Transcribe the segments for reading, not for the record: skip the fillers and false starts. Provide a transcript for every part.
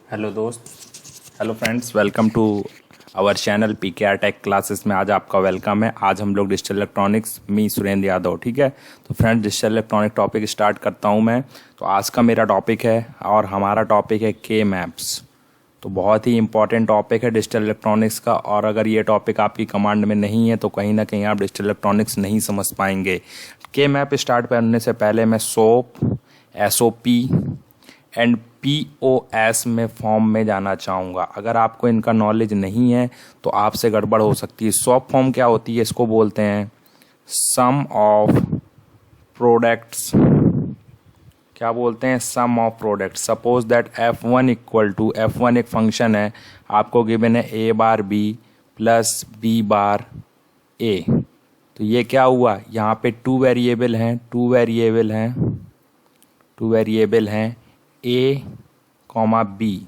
Hello दोस्त, hello friends, welcome to our channel PKR tech classes में। आज आपका वेलकम है। आज हम लोग डिजिटल इलेक्ट्रॉनिक्स मी सुरेंद्र यादव, ठीक है। तो friends, digital electronic topic start करता हूं मैं। तो आज का मेरा टॉपिक है और हमारा टॉपिक है के मैप्स। तो बहुत ही इंपॉर्टेंट टॉपिक है डिजिटल इलेक्ट्रॉनिक्स का, और अगर ये टॉपिक आपकी कमांड में नहीं है तो कहीं ना कहीं आप डिजिटल इलेक्ट्रॉनिक्स नहीं समझ पाएंगे। के मैप स्टार्ट करने से पहले मैं SOP, SOP एंड POS में फॉर्म में जाना चाहूँगा। अगर आपको इनका नॉलेज नहीं है तो आपसे गड़बड़ हो सकती है। SOP फॉर्म क्या होती है? इसको बोलते हैं सम ऑफ प्रोडक्ट्स। क्या बोलते हैं? Sum of products. Suppose that F1 equal to, F1 एक फंक्शन है, आपको गिवन है A bar B plus B bar A। तो ये क्या हुआ? यहाँ पे टू वेरिएबल हैं A कॉमा B,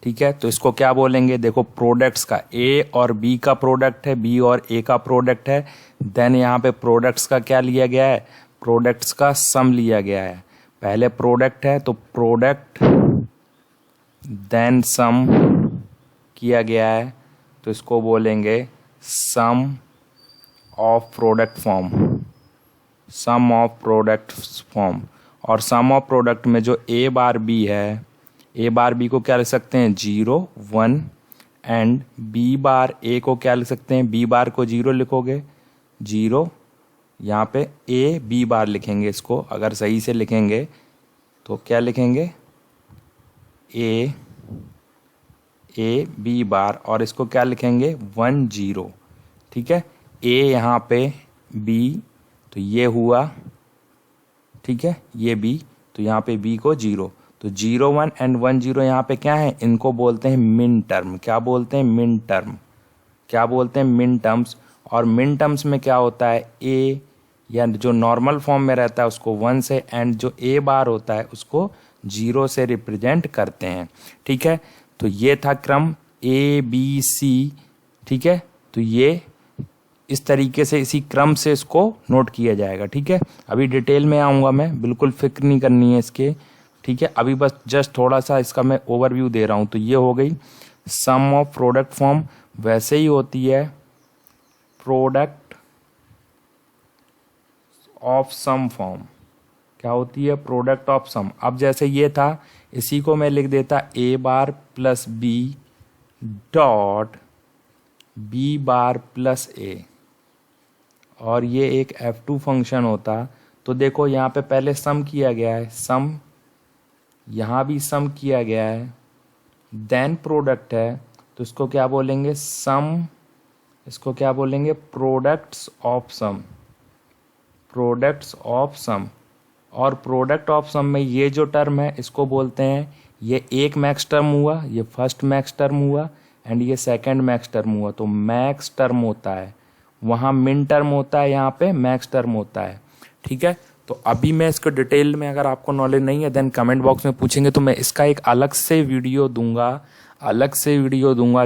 ठीक है। तो इसको क्या बोलेंगे? देखो, प्रोडक्ट्स का A और B का प्रोडक्ट है, B और A का प्रोडक्ट है। देन यहाँ पे प्रोडक्ट्स का क्या लिया गया है? प्रोडक्ट्स का सम लिया गया है। पहले प्रोडक्ट है तो प्रोडक्ट देन सम किया गया है, तो इसको बोलेंगे sum of product form, sum of product form. और सम ऑफ प्रोडक्ट में जो A बार B है, A बार B को क्या लिख सकते हैं? 0 1, एंड B बार A को क्या लिख सकते हैं? B बार को 0 लिखोगे, 0। यहाँ पे A B बार लिखेंगे। इसको अगर सही से लिखेंगे तो क्या लिखेंगे? A B बार, और इसको क्या लिखेंगे? 1 0, ठीक है। A यहाँ पे B, तो ये हुआ, ठीक है, ये B, तो यहाँ पे B को 0, तो 0 1 एंड 1 0 यहाँ पे क्या है? इनको बोलते हैं मिन टर्म। क्या बोलते हैं? Min term. क्या बोलते हैं? मिन टर्म्स। और मिन टर्म्स में क्या होता है? A या जो नॉर्मल फॉर्म में रहता है उसको 1 से, एंड जो A बार होता है उसको 0 से रिप्रेजेंट करते हैं, ठीक है। तो ये था क्रम A B C, ठीक है। तो ये इस तरीके से, इसी क्रम से इसको नोट किया जाएगा, ठीक है। अभी डिटेल में आऊँगा मैं, बिल्कुल फिक्र नहीं करनी है इसके, ठीक है। अभी बस जस्ट थोड़ा सा इसका मैं ओवरव्यू दे रहा हूँ। तो ये हो गई सम ऑफ प्रोडक्ट फॉर्म। वैसे ही होती है प्रोडक्ट ऑफ सम फॉर्म। क्या होती है? Product of some. अब जैसे ये था, इसी को मैं लिख देता A bar plus B dot B bar plus A, और ये एक F2 फंक्शन होता। तो देखो, यहाँ पे पहले सम किया गया है, सम, यहाँ भी सम किया गया है, देन प्रोडक्ट है, तो इसको क्या बोलेंगे? सम। इसको क्या बोलेंगे? Products of sum, products of sum. और प्रोडक्ट ऑफ सम में ये जो टर्म है इसको बोलते हैं, ये एक मैक्स टर्म हुआ, ये फर्स्ट मैक्स टर्म हुआ, एंड ये सेकंड मैक्स टर्म हुआ। तो मैक्स टर्म होता है, वहाँ मिन टर्म होता है, यहाँ पे मैक्स टर्म होता है, ठीक है। तो अभी मैं इसको डिटेल में, अगर आपको नॉलेज नहीं है देन कमेंट बॉक्स में पूछेंगे तो मैं इसका एक अलग से वीडियो दूंगा,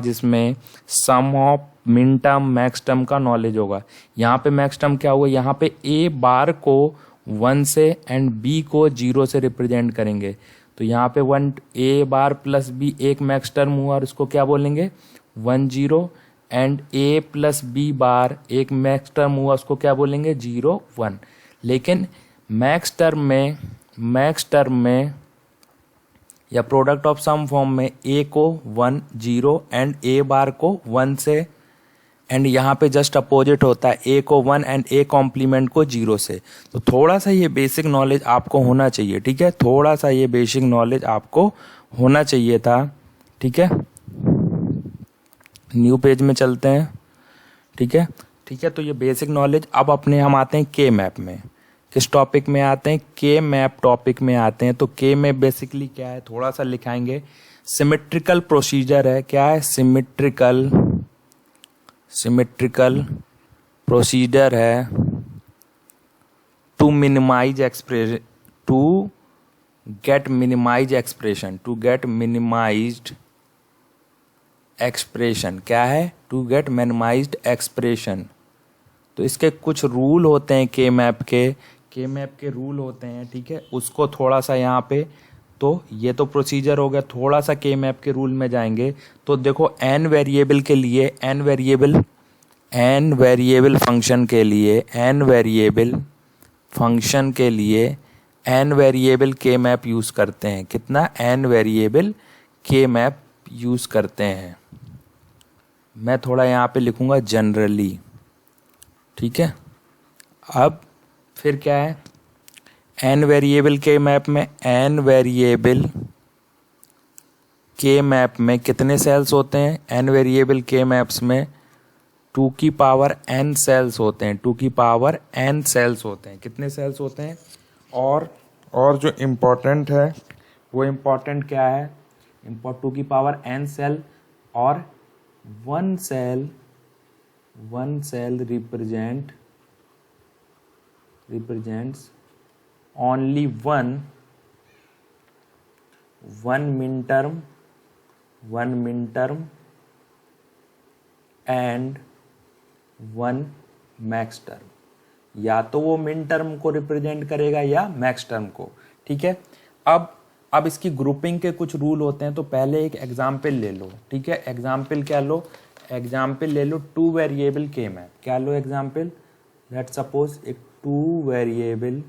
जिसमें sum of min term max term का नॉलेज होगा। यहाँ पे मैक्स टर्म क्या हुआ? यहाँ पे A बार को 1 से एंड B को 0 से रिप्रेजेंट करेंगे। तो यहाँ पे 1 A बार प्लस B एक मैक्स टर्म हुआ, और इसको क्या बोलेंगे? 1 0, एंड A प्लस B बार एक मैक्स टर्म हुआ, उसको क्या बोलेंगे? 0 1। लेकिन मैक्स टर्म में या प्रोडक्ट ऑफ सम फॉर्म में A को 1 0 एंड A बार को 1 से, एंड यहाँ पे जस्ट अपोजिट होता है, A को 1 एंड A कॉम्प्लीमेंट को 0 से। तो थोड़ा सा ये बेसिक नॉलेज आपको होना चाहिए, ठीक है। थोड़ा सा ये बेसिक नॉलेज आपको होना चाहिए था, ठीक है। न्यू पेज में चलते हैं, ठीक है। तो ये बेसिक नॉलेज। अब अपने हम आते हैं के मैप में। किस टॉपिक में आते हैं? के मैप टॉपिक में आते हैं। तो के मैप बेसिकली क्या है, थोड़ा सा लिखाएंगे। सिमेट्रिकल प्रोसीजर है। क्या है? सिमेट्रिकल प्रोसीजर है to minimise expression, to get minimised expression. क्या है? To get minimised expression. तो इसके कुछ रूल होते हैं के मैप के रूल होते हैं, ठीक है। उसको थोड़ा सा यहाँ पे तो ये तो प्रोसीजर हो गया। थोड़ा सा के मैप के रूल में जाएंगे तो देखो n वेरिएबल के लिए n वेरिएबल फंक्शन के लिए n वेरिएबल के मैप यूज़ करते हैं। कितना? n वेरिएबल के मैप यूज़ करते हैं। मैं थोड़ा यहाँ पे लिखूँगा जनरली, ठीक है। अब फिर क्या है, n वेरिएबल के मैप में कितने सेल्स होते हैं? n वेरिएबल के मैप्स में 2 की पावर n सेल्स होते हैं। 2 की पावर n सेल्स होते हैं। कितने सेल्स होते हैं? और जो इम्पोर्टेंट है वो इम्पोर्टेंट क्या है? 2 की पावर n सेल और one cell represents only one min term and one max term. या तो वो मिन टर्म को रिप्रेजेंट करेगा या मैक्स टर्म को, ठीक है। अब इसकी ग्रुपिंग के कुछ रूल होते हैं। तो पहले एक एग्जाम्पल ले लो, ठीक है। एग्जाम्पल क्या लो? एग्जाम्पल ले लो 2 वेरिएबल के मैप। क्या लो एग्जाम्पल? लेट्स सपोज एक 2 वेरिएबल,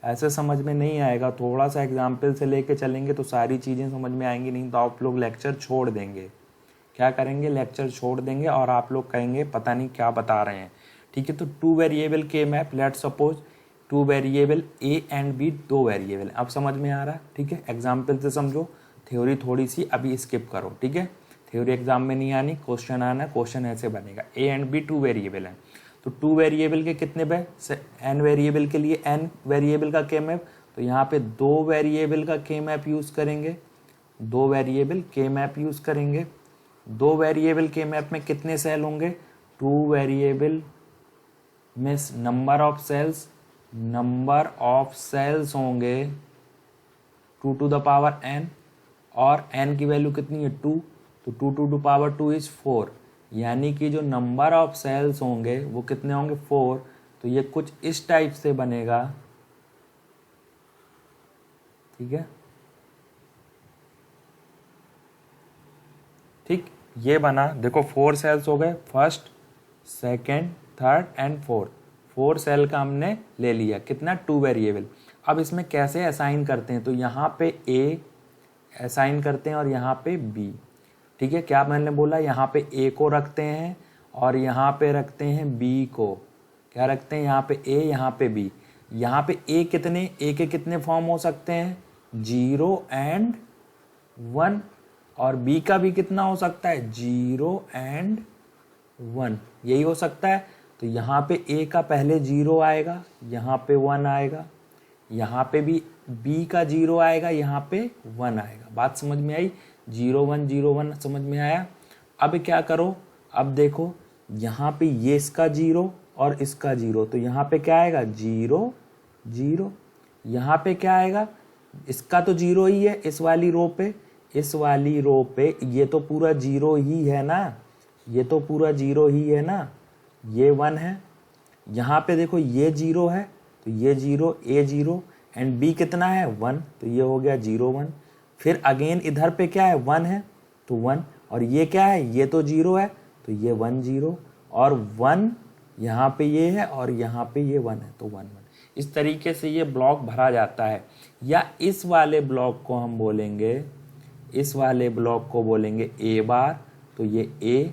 ऐसे समझ में नहीं आएगा, थोड़ा सा एग्जाम्पल से लेके चलेंगे तो सारी चीज़ें समझ में आएंगी, नहीं तो आप लोग लेक्चर छोड़ देंगे। क्या करेंगे? लेक्चर छोड़ देंगे और आप लोग कहेंगे पता नहीं क्या बता रहे हैं, ठीक है। तो 2 वेरिएबल के map, let's suppose 2 variable A and B, 2 variable. अब समझ में आ रहा है, ठीक है। एग्जाम्पल से समझो, थ्योरी थोड़ी सी अभी स्किप करो, ठीक है। थ्योरी एग्जाम में नहीं आनी, क्वेश्चन आना। क्वेश्चन ऐसे बनेगा, ए एंड बी 2 वेरिएबल है। तो 2 वेरिएबल के कितने पे? n वेरिएबल के लिए n वेरिएबल का के मैप, तो यहाँ पे 2 वेरिएबल का के मैप यूज़ करेंगे। 2 वेरिएबल के मैप यूज़ करेंगे। 2 वेरिएबल के मैप में कितने सेल होंगे? 2 वेरिएबल में नंबर ऑफ सेल्स होंगे 2 to the power n, और n की वैल्यू कितनी है? 2, तो 2 to the power 2 is 4, यानी कि जो नंबर ऑफ सेल्स होंगे वो कितने होंगे? 4। तो ये कुछ इस टाइप से बनेगा, ठीक है। ठीक, ये बना। देखो 4 सेल्स हो गए, first, second, third and fourth. 4 cell का हमने ले लिया। कितना? 2 वेरिएबल। अब इसमें कैसे असाइन करते हैं? तो यहाँ पे A असाइन करते हैं और यहाँ पे B, ठीक है। क्या मैंने बोला? यहाँ पे A को रखते हैं और यहाँ पे रखते हैं B को। क्या रखते हैं? यहाँ पे A, यहाँ पे B। यहाँ पे A के कितने फॉर्म हो सकते हैं? 0 एंड 1, और B का भी कितना हो सकता है? 0 एंड 1, यही हो सकता है। तो यहाँ पे A का पहले 0 आएगा, यहाँ पे 1 आएगा, यहाँ पे भी B का 0 आएगा, यहाँ पे 1 आएगा। बात समझ में आई? 0 1 0 1 समझ में आया? अब क्या करो, अब देखो यहाँ पे ये इसका 0 और इसका 0, तो यहाँ पे क्या आएगा? 0 0। यहाँ पे क्या आएगा? इसका तो 0 ही है इस वाली रो पे, ये तो पूरा 0 ही है ना, ये तो पूरा 0 ही है ना, ये 1 है। यहाँ पे देखो ये 0 है, तो ये 0, A 0 एंड B कितना है? 1, तो ये हो गया 0 1। फिर अगेन इधर पे क्या है? 1 है, तो 1, और ये क्या है? ये तो 0 है, तो ये 1 0, और 1 यहाँ पे ये है और यहाँ पे ये 1 है, तो 1 1। इस तरीके से ये ब्लॉक भरा जाता है। या इस वाले ब्लॉक को हम बोलेंगे, इस वाले ब्लॉक को बोलेंगे A बार, तो ये A,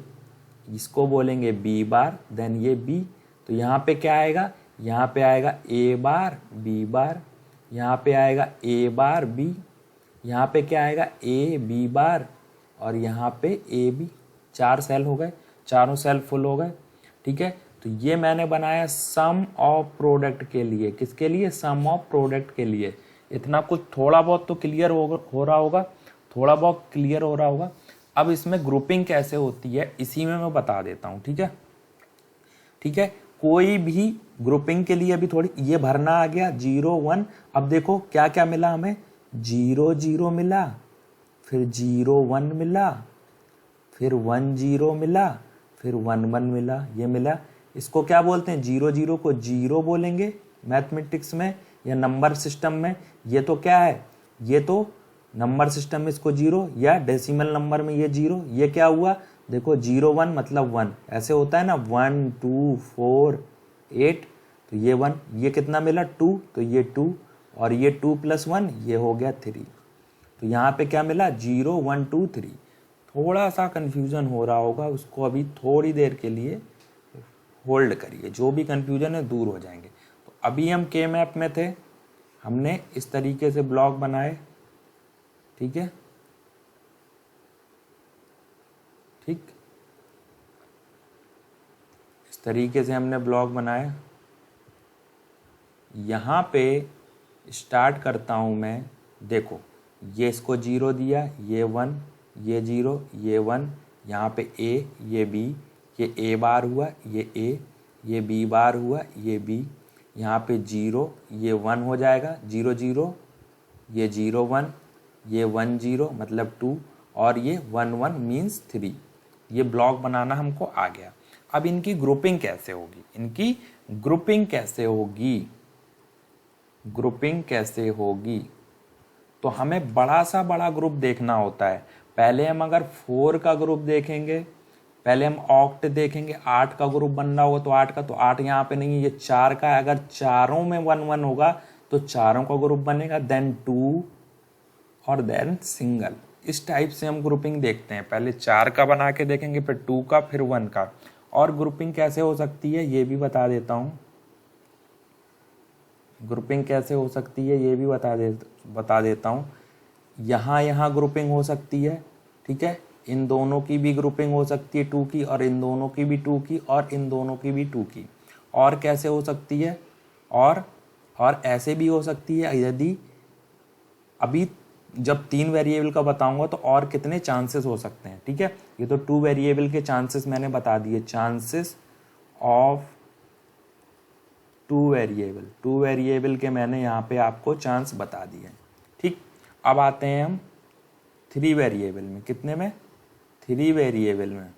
इसको बोलेंगे B बार, देन ये B। तो यहाँ पे क्या आएगा? यहाँ पे आएगा A बार B बार, यहाँ पे आएगा A बार B, यहाँ पे क्या आएगा? A B बार, और यहाँ पे A B। 4 सेल हो गए, चारों सेल फुल हो गए, ठीक है। तो ये मैंने बनाया सम ऑफ प्रोडक्ट के लिए। किसके लिए? सम ऑफ प्रोडक्ट के लिए। इतना कुछ थोड़ा बहुत तो क्लियर हो रहा होगा, थोड़ा बहुत क्लियर हो रहा होगा। अब इसमें ग्रुपिंग कैसे होती है इसी में मैं बता देता हूँ, ठीक है। ठीक है, कोई भी ग्रुपिंग के लिए अभी थोड़ी ये भरना आ गया 0 1। अब देखो क्या क्या मिला हमें? 0 0 मिला, फिर 0 1 मिला, फिर 1 0 मिला, फिर 1 1 मिला, ये मिला। इसको क्या बोलते हैं? 0 0 को 0 बोलेंगे मैथमेटिक्स में या नंबर सिस्टम में। ये तो क्या है? ये तो नंबर सिस्टम में इसको 0 या डेसिमल नंबर में ये 0, ये क्या हुआ देखो 0 1 मतलब 1, ऐसे होता है ना 1 2 4 8, तो ये 1, ये कितना मिला 2, तो ये 2 और ये 2 + 1 ये हो गया 3। तो यहाँ पे क्या मिला 0 1 2 3। थोड़ा सा कन्फ्यूजन हो रहा होगा, उसको अभी थोड़ी देर के लिए होल्ड करिए, जो भी कन्फ्यूजन है दूर हो जाएंगे। तो अभी हम के मैप में थे, हमने इस तरीके से ब्लॉक बनाए, ठीक है, ठीक, इस तरीके से हमने ब्लॉक बनाया। यहाँ पे स्टार्ट करता हूँ मैं, देखो ये इसको 0 दिया, ये 1, ये 0, ये 1, यहाँ पे A, ये B, ये A बार हुआ, ये A, ये B बार हुआ, ये B, यहाँ पे 0, ये 1 हो जाएगा, 0 0, ये 0 1, ये 1 0 मतलब 2, और ये 1 1 मीन्स 3। ये ब्लॉक बनाना हमको आ गया। अब इनकी ग्रुपिंग कैसे होगी, इनकी ग्रुपिंग कैसे होगी, ग्रुपिंग कैसे होगी, तो हमें बड़ा सा बड़ा ग्रुप देखना होता है। पहले हम अगर 4 का ग्रुप देखेंगे, पहले हम ऑक्ट देखेंगे, 8 का ग्रुप बन रहा होगा तो 8 का, तो 8 यहाँ पे नहीं है, ये 4 का है। अगर चारों में 1 1 होगा तो चारों का ग्रुप बनेगा, देन 2 और देन सिंगल। इस टाइप से हम ग्रुपिंग देखते हैं, पहले 4 का बना के देखेंगे, फिर 2 का, फिर 1 का। और ग्रुपिंग कैसे हो सकती है ये भी बता देता हूँ, ग्रुपिंग कैसे हो सकती है ये भी बता देता हूँ। यहाँ ग्रुपिंग हो सकती है, ठीक है, इन दोनों की भी ग्रुपिंग हो सकती है 2 की, और इन दोनों की भी 2 की, और इन दोनों की भी 2 की। और कैसे हो सकती है, और ऐसे भी हो सकती है, यदि अभी जब 3 वेरिएबल का बताऊंगा तो और कितने चांसेस हो सकते हैं, ठीक है। ये तो 2 वेरिएबल के चांसेस मैंने बता दिए, चांसेस ऑफ 2 वेरिएबल के मैंने यहाँ पे आपको चांस बता दिए, ठीक। अब आते हैं हम 3 वेरिएबल में, कितने में, 3 वेरिएबल में।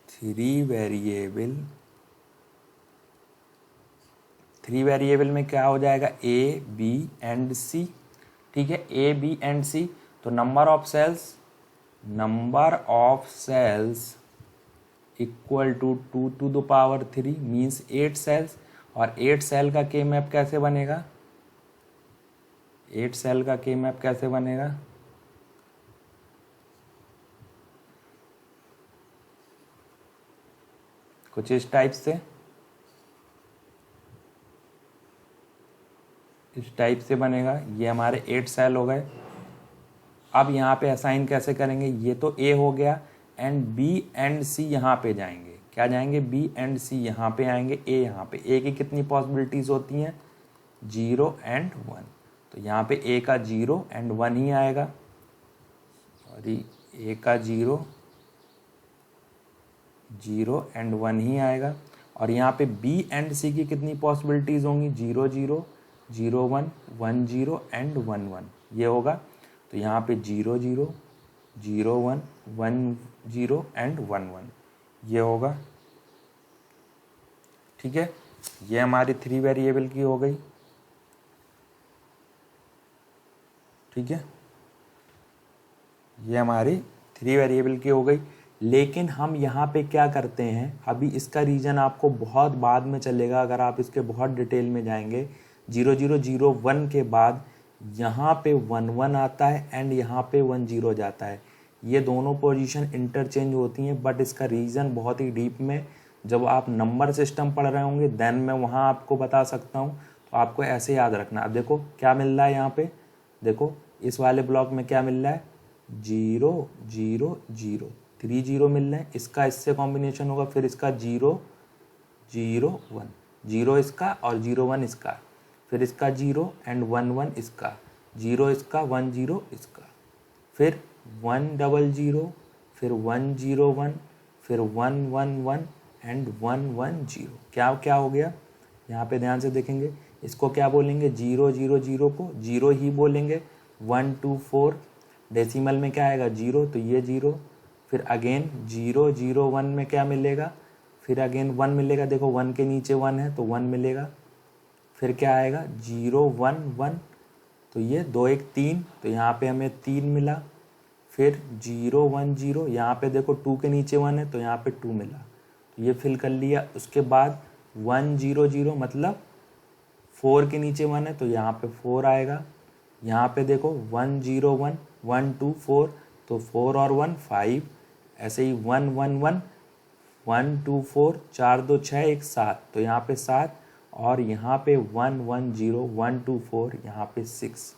3 वेरिएबल में क्या हो जाएगा, A B एंड C, ठीक है, A B एंड C। तो number of cells equal to 2 to the power 3 means 8 cells. और 8 सेल का के मैप कैसे बनेगा, 8 सेल का के मैप कैसे बनेगा, कुछ इस टाइप से बनेगा। ये हमारे 8 सेल हो गए। अब यहाँ पे असाइन कैसे करेंगे, ये तो A हो गया, एंड B एंड C यहाँ पे जाएंगे, क्या जाएंगे, B एंड C यहाँ पे आएंगे, A यहाँ पे। A की कितनी पॉसिबिलिटीज होती हैं, 0 एंड 1, तो यहाँ पे A का 0 एंड 1 ही आएगा, सॉरी A का 0 एंड 1 ही आएगा। और यहाँ पे B एंड C की कितनी पॉसिबिलिटीज होंगी, 0 0 0 1 1 0 एंड 1 1, ये होगा। तो यहाँ पे 0 0 0 1 1 0 एंड 1 1, ये होगा, ठीक है। ये हमारी 3 वेरिएबल की हो गई, ठीक है, ये हमारी 3 वेरिएबल की हो गई। लेकिन हम यहाँ पे क्या करते हैं, अभी इसका रीजन आपको बहुत बाद में चलेगा, अगर आप इसके बहुत डिटेल में जाएंगे। 0 0 0 1 के बाद यहाँ पे 1 1 आता है एंड यहाँ पे 1 0 जाता है। ये दोनों पोजीशन इंटरचेंज होती हैं, बट इसका रीज़न बहुत ही डीप में जब आप नंबर सिस्टम पढ़ रहे होंगे देन मैं वहाँ आपको बता सकता हूँ। तो आपको ऐसे याद रखना। अब देखो क्या मिल रहा है यहाँ पे, देखो इस वाले ब्लॉक में क्या मिल रहा है, 0 0 0 3 0 मिल रहे हैं, इसका इससे कॉम्बिनेशन होगा, फिर इसका 0 0 1 0 इसका और 0 1 इसका, फिर इसका 0 एंड 1 1 इसका, 0 इसका 1 0 इसका, फिर 1 0 0, फिर 1 0 1, फिर 1 1 1 एंड 1 1 0। क्या क्या हो गया, यहाँ पे ध्यान से देखेंगे, इसको क्या बोलेंगे, 0 0 0 को 0 ही बोलेंगे। 1 2 4 डेसिमल में क्या आएगा, 0, तो ये 0, फिर अगेन 0 0 1 में क्या मिलेगा, फिर अगेन 1 मिलेगा। देखो 1 के नीचे 1 है तो 1 मिलेगा, फिर क्या आएगा 0 1 1, तो ये 2 1 3, तो यहाँ पे हमें 3 मिला। फिर 0 1 0, यहाँ पे देखो 2 के नीचे 1 है तो यहाँ पे 2 मिला, तो ये फिल कर लिया। उसके बाद 1 0 0 मतलब 4 के नीचे 1 है तो यहाँ पे 4 आएगा। यहाँ पे देखो 1 0 1 1 2 4, तो 4 और 1 5, ऐसे ही 1 1 1 1 2 4 4 2 6 1 7, तो यहाँ पे 7, और यहाँ पे 1 1 0 1 2 4, यहाँ पे 6।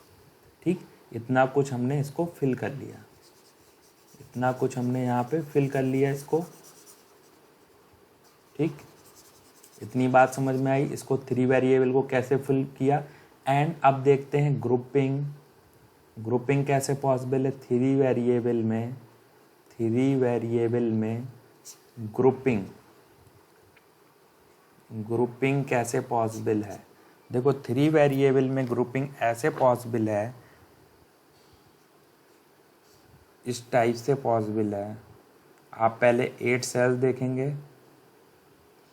ठीक, इतना कुछ हमने इसको फिल कर लिया, इतना कुछ हमने यहाँ पे फिल कर लिया इसको। ठीक, इतनी बात समझ में आई। इसको 3 वेरिएबल को कैसे फिल किया। एंड अब देखते हैं ग्रुपिंग। ग्रुपिंग कैसे पॉसिबल है 3 वेरिएबल में, 3 वेरिएबल में ग्रुपिंग, ग्रुपिंग कैसे पॉसिबल है। देखो 3 वेरिएबल में ग्रुपिंग ऐसे पॉसिबल है, इस टाइप से पॉसिबल है। आप पहले 8 सेल्स देखेंगे,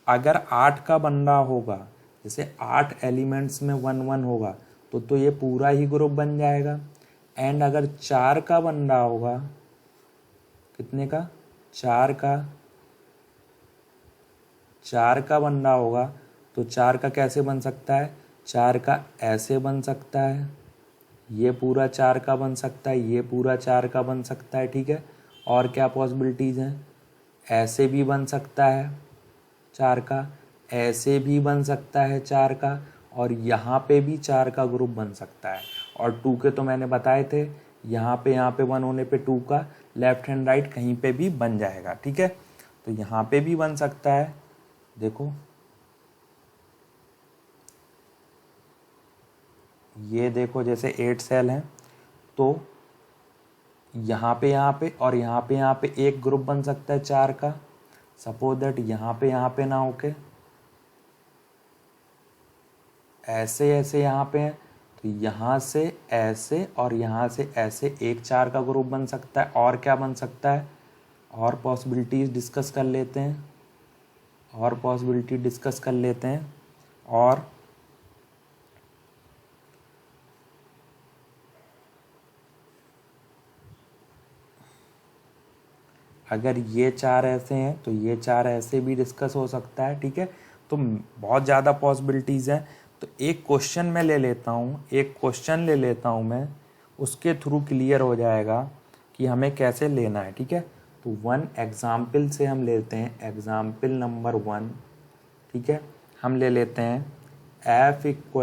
अगर 8 का बन रहा होगा, जैसे 8 एलिमेंट्स में 1 1 होगा तो ये पूरा ही ग्रुप बन जाएगा। एंड अगर 4 का बन रहा होगा, कितने का 4 का बन रहा होगा, तो 4 का कैसे बन सकता है, 4 का ऐसे बन सकता है, ये पूरा 4 का बन सकता है, ये पूरा 4 का बन सकता है। ठीक है, और क्या पॉसिबिलिटीज़ हैं, ऐसे भी बन सकता है 4 का, ऐसे भी बन सकता है 4 का, और यहाँ पे भी 4 का ग्रुप बन सकता है। और 2 के तो मैंने बताए थे, यहाँ पे 1 होने पे 2 का लेफ्ट हैंड राइट कहीं पे भी बन जाएगा। ठीक है, तो यहाँ पे भी बन सकता है। देखो ये देखो, जैसे 8 सेल हैं तो यहाँ पे और यहाँ पे एक ग्रुप बन सकता है 4 का। सपोज दैट यहाँ पे ना होके ऐसे ऐसे यहाँ पे है, तो यहाँ से ऐसे और यहाँ से ऐसे एक 4 का ग्रुप बन सकता है। और क्या बन सकता है, और पॉसिबिलिटीज डिस्कस कर लेते हैं, और पॉसिबिलिटी डिस्कस कर लेते हैं। और अगर ये 4 ऐसे हैं तो ये 4 ऐसे भी डिस्कस हो सकता है। ठीक है, तो बहुत ज़्यादा पॉसिबिलिटीज़ हैं। तो एक क्वेश्चन मैं ले लेता हूँ, एक क्वेश्चन ले लेता हूँ मैं, उसके थ्रू क्लियर हो जाएगा कि हमें कैसे लेना है। ठीक है, तो 1 एग्जाम्पल से हम लेते हैं, एग्जाम्पल नंबर 1। ठीक है, हम ले लेते हैं f =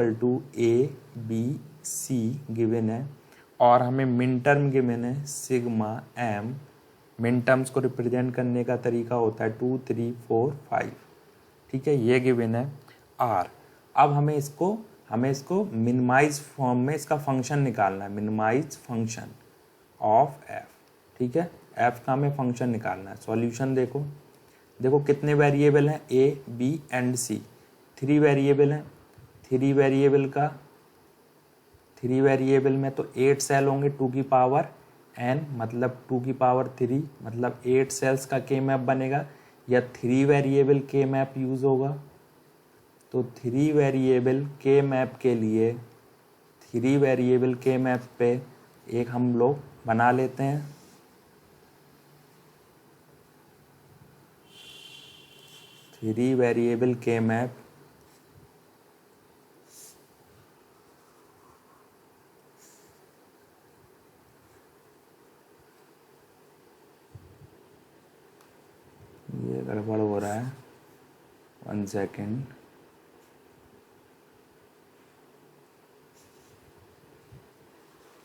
a b c given है, और हमें मिन टर्म गिवन है सिग्मा m। मिन टर्म्स को रिप्रेजेंट करने का तरीका होता है 2 3 4 5। ठीक है, ये गिवन है r। अब हमें इसको मिनिमाइज फॉर्म में इसका फंक्शन निकालना है, मिनिमाइज फंक्शन ऑफ f। ठीक है, f का हमें फंक्शन निकालना है। सॉल्यूशन देखो कितने वेरिएबल हैं, a b and c, 3 variable हैं। 3 वेरिएबल में तो 8 सेल होंगे, 2 की पावर n मतलब 2 की पावर 3, मतलब 8 सेल्स का के मैप बनेगा, या 3 वेरिएबल के मैप यूज़ होगा। तो 3 वेरिएबल के मैप के लिए 3 वेरिएबल के मैप पे एक हम लोग बना लेते हैं। थ्री वेरिएबल के मैप ये गड़बड़ हो रहा है, 1 सेकेंड।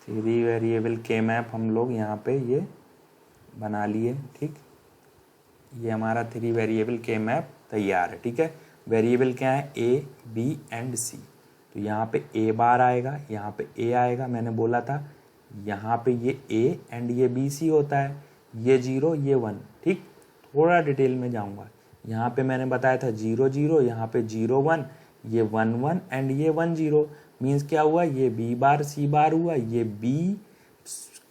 थ्री वेरिएबल के मैप हम लोग यहाँ पे ये बना लिए। ठीक, ये हमारा 3 वेरिएबल के मैप तैयार है। ठीक है, वेरिएबल क्या है, ए बी एंड सी। तो यहाँ पे ए बार आएगा, यहाँ पे ए आएगा, मैंने बोला था यहाँ पे ये ए एंड ये बी सी होता है, ये 0 ये 1। ठीक, थोड़ा डिटेल में जाऊँगा। यहाँ पे मैंने बताया था 0 0, यहाँ पे 0 1, ये 1 1 एंड ये 1 0। मीन्स क्या हुआ, ये बी बार सी बार हुआ, ये बी,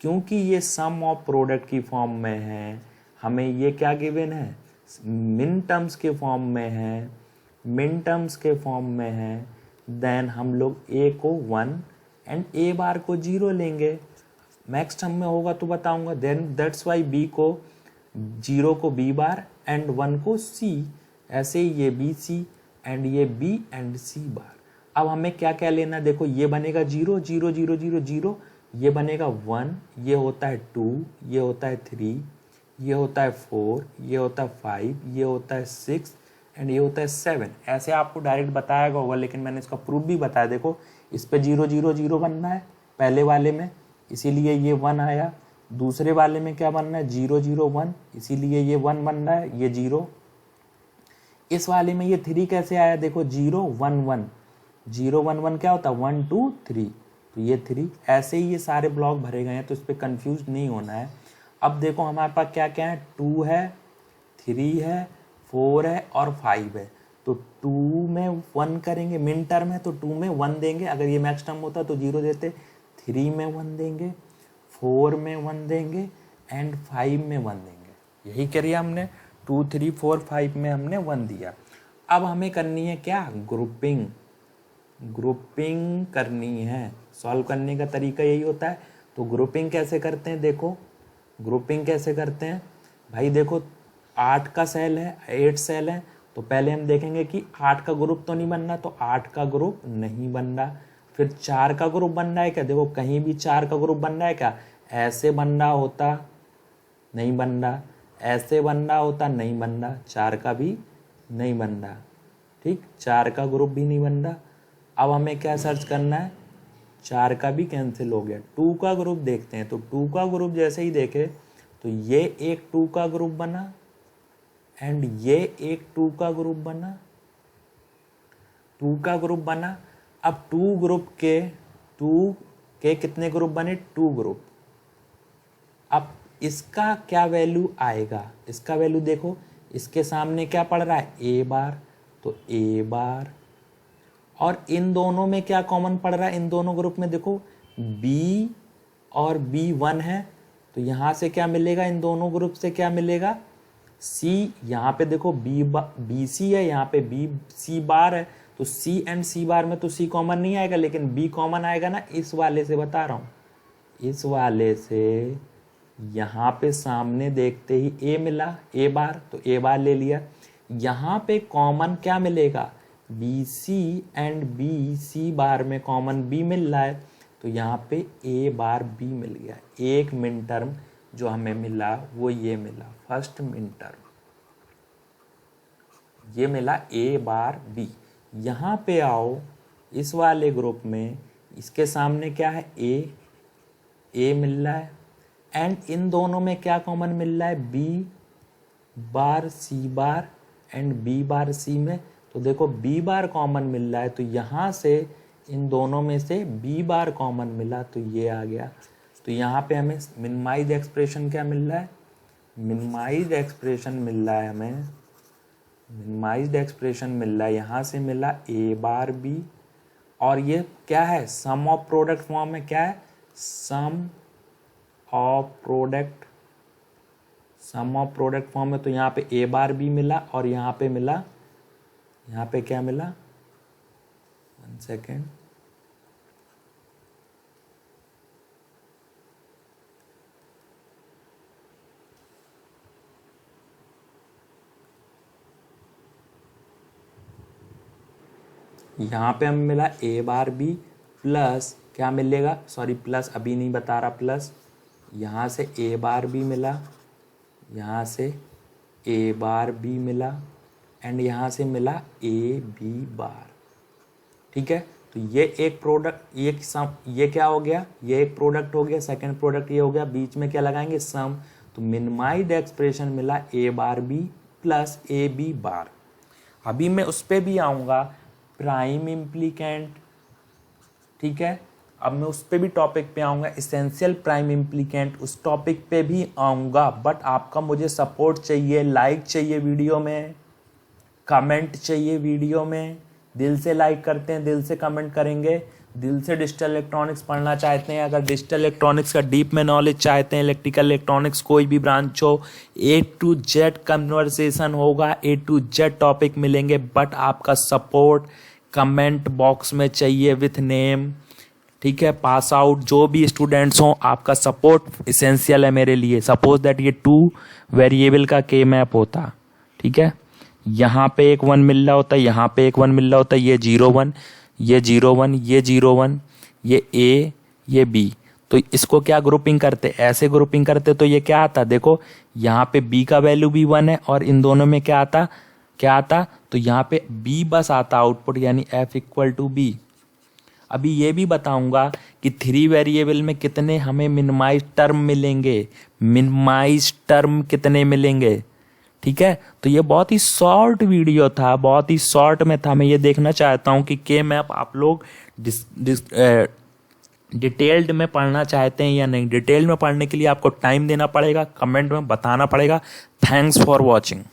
क्योंकि ये सम ऑफ प्रोडक्ट की फॉर्म में है, हमें ये क्या गिवन है, मिन टर्म्स के फॉर्म में है, मिन टर्म्स के फॉर्म में है। देन हम लोग ए को 1 एंड ए बार को 0 लेंगे। नेक्स्ट टर्म में होगा तो बताऊंगा। देन दैट्स वाई बी को 0 को बी बार एंड 1 को सी, ऐसे ही ये बी सी एंड ये बी एंड सी बार। अब हमें क्या क्या लेना है, देखो ये बनेगा 0 0 0 0 0, ये बनेगा 1, ये होता है 2, ये होता है 3, ये होता है 4, ये होता है 5, ये होता है 6 एंड ये होता है 7। ऐसे आपको डायरेक्ट बताया होगा, लेकिन मैंने इसका प्रूफ भी बताया। देखो इस पे 0 0 0 बनना है पहले वाले में, इसीलिए ये 1 आया। दूसरे वाले में क्या बनना है, 0 0 1, इसीलिए ये 1 बन रहा है, ये 0। इस वाले में ये 3 कैसे आया, देखो 0 1 1, 0 1 1 क्या होता है 1 2 3, तो ये 3। ऐसे ही ये सारे ब्लॉक भरे गए हैं, तो इस पर कंफ्यूज नहीं होना है। अब देखो हमारे पास क्या क्या है, 2 है, 3 है, 4 है और 5 है। तो 2 में 1 करेंगे, मिन टर्म है तो 2 में 1 देंगे, अगर ये मैक्स टर्म होता तो 0 देते। 3 में 1 देंगे, 4 में 1 देंगे एंड 5 में 1 देंगे। यही करिए हमने, 2 3 4 5 में हमने 1 दिया। अब हमें करनी है क्या, ग्रुपिंग। ग्रुपिंग करनी है, सॉल्व करने का तरीका यही होता है। तो ग्रुपिंग कैसे करते हैं, देखो ग्रुपिंग कैसे करते हैं भाई। देखो 8 का सेल है, 8 सेल है, तो पहले हम देखेंगे कि 8 का ग्रुप तो नहीं बन रहा, तो 8 का ग्रुप नहीं बन रहा। फिर 4 का ग्रुप बन रहा है क्या, देखो कहीं भी 4 का ग्रुप बन रहा है क्या, ऐसे बन रहा होता नहीं बन रहा, ऐसे बन रहा होता नहीं बन रहा, 4 का भी नहीं बन रहा, ठीक, 4 का ग्रुप भी नहीं बन रहा। अब हमें क्या सर्च करना है, 4 का भी कैंसिल हो गया, 2 का ग्रुप देखते हैं। तो 2 का ग्रुप जैसे ही देखे तो ये एक 2 का ग्रुप बना एंड ये एक 2 का ग्रुप बना, 2 का ग्रुप बना। अब 2 के कितने ग्रुप बने, 2 ग्रुप। अब इसका क्या वैल्यू आएगा, इसका वैल्यू देखो, इसके सामने क्या पड़ रहा है, ए बार, तो ए बार। और इन दोनों में क्या कॉमन पड़ रहा है, इन दोनों ग्रुप में देखो बी और बी 1 है, तो यहां से क्या मिलेगा, इन दोनों ग्रुप से क्या मिलेगा, सी। यहाँ पे देखो बी सी है, यहाँ पे बी सी बार है, तो सी एंड सी बार में तो सी कॉमन नहीं आएगा, लेकिन बी कॉमन आएगा ना। इस वाले से बता रहा हूँ, इस वाले से यहाँ पे सामने देखते ही ए मिला, ए बार, तो ए बार ले लिया। यहाँ पे कॉमन क्या मिलेगा, B C and B C bar में कॉमन बी मिल रहा है, तो यहाँ पे ए बार बी मिल गया। एक मिन टर्म जो हमें मिला वो ये मिला, फर्स्ट मिन टर्म ये मिला, ए बार बी। यहाँ पे आओ, इस वाले ग्रुप में इसके सामने क्या है, ए मिल रहा है एंड इन दोनों में क्या कॉमन मिल रहा है, B bar C bar and B bar C में। तो देखो बी बार कॉमन मिल रहा है, तो यहाँ से इन दोनों में से बी बार कॉमन मिला, तो ये आ गया। तो यहाँ पे हमें मिनिमाइज एक्सप्रेशन क्या मिल रहा है, मिनिमाइज एक्सप्रेशन मिल रहा है हमें, मिनिमाइज्ड एक्सप्रेशन मिल रहा है, यहाँ से मिला ए बार बी। और ये क्या है, सम ऑफ प्रोडक्ट फॉर्म में क्या है, sum of product, sum of product form में। तो यहाँ पे ए बार बी मिला और यहाँ पे मिला, यहाँ पे क्या मिला, 1 सेकेंड, यहाँ पे हमें मिला ए बार बी प्लस क्या मिलेगा, सॉरी प्लस अभी नहीं बता रहा, प्लस यहाँ से ए बार बी मिला, यहाँ से ए बार बी मिला एंड यहाँ से मिला ए बी बार, ठीक है। तो ये एक प्रोडक्ट, ये क्या हो गया, ये एक प्रोडक्ट हो गया, सेकंड प्रोडक्ट ये हो गया, बीच में क्या लगाएंगे, सम। तो मिनिमाइज्ड एक्सप्रेशन मिला A bar B plus A B bar. अभी मैं उस पर भी आऊँगा, प्राइम इम्प्लीकेंट, ठीक है। अब मैं उस पर भी टॉपिक पे आऊँगा, एसेंशियल प्राइम इम्प्लीकेंट, उस टॉपिक पे भी आऊँगा। बट आपका मुझे सपोर्ट चाहिए, लाइक चाहिए वीडियो में, कमेंट चाहिए वीडियो में। दिल से लाइक करते हैं, दिल से कमेंट करेंगे, दिल से डिजिटल इलेक्ट्रॉनिक्स पढ़ना चाहते हैं, अगर डिजिटल इलेक्ट्रॉनिक्स का डीप में नॉलेज चाहते हैं, इलेक्ट्रिकल इलेक्ट्रॉनिक्स कोई भी ब्रांच हो, A to Z कन्वर्सेशन होगा, A to Z टॉपिक मिलेंगे। बट आपका सपोर्ट, कमेंट बॉक्स में चाहिए विथ नेम, ठीक है। पास आउट जो भी स्टूडेंट्स हों, आपका सपोर्ट इसेंशियल है मेरे लिए। सपोज दैट ये 2 वेरिएबल का के मैप होता, ठीक है। यहाँ पे एक 1 मिल रहा होता, यहाँ पे एक 1 मिल रहा होता, ये 0 1, ये 0 1, ये 0 1, ये ए, ये बी। तो इसको क्या ग्रुपिंग करते, ऐसे ग्रुपिंग करते तो ये क्या आता, देखो यहाँ पे बी का वैल्यू भी 1 है और इन दोनों में क्या आता, तो यहाँ पे बी बस आता आउटपुट, यानी एफ इक्वल टू बी। अभी ये भी बताऊंगा कि 3 वेरिएबल में कितने हमें मिनिमाइज टर्म मिलेंगे, मिनिमाइज टर्म कितने मिलेंगे, ठीक है। तो ये बहुत ही शॉर्ट वीडियो था, बहुत ही शॉर्ट में था। मैं ये देखना चाहता हूं कि के मैप आप लोग डिटेल्ड में पढ़ना चाहते हैं या नहीं। डिटेल्ड में पढ़ने के लिए आपको टाइम देना पड़ेगा, कमेंट में बताना पड़ेगा। Thanks for watching.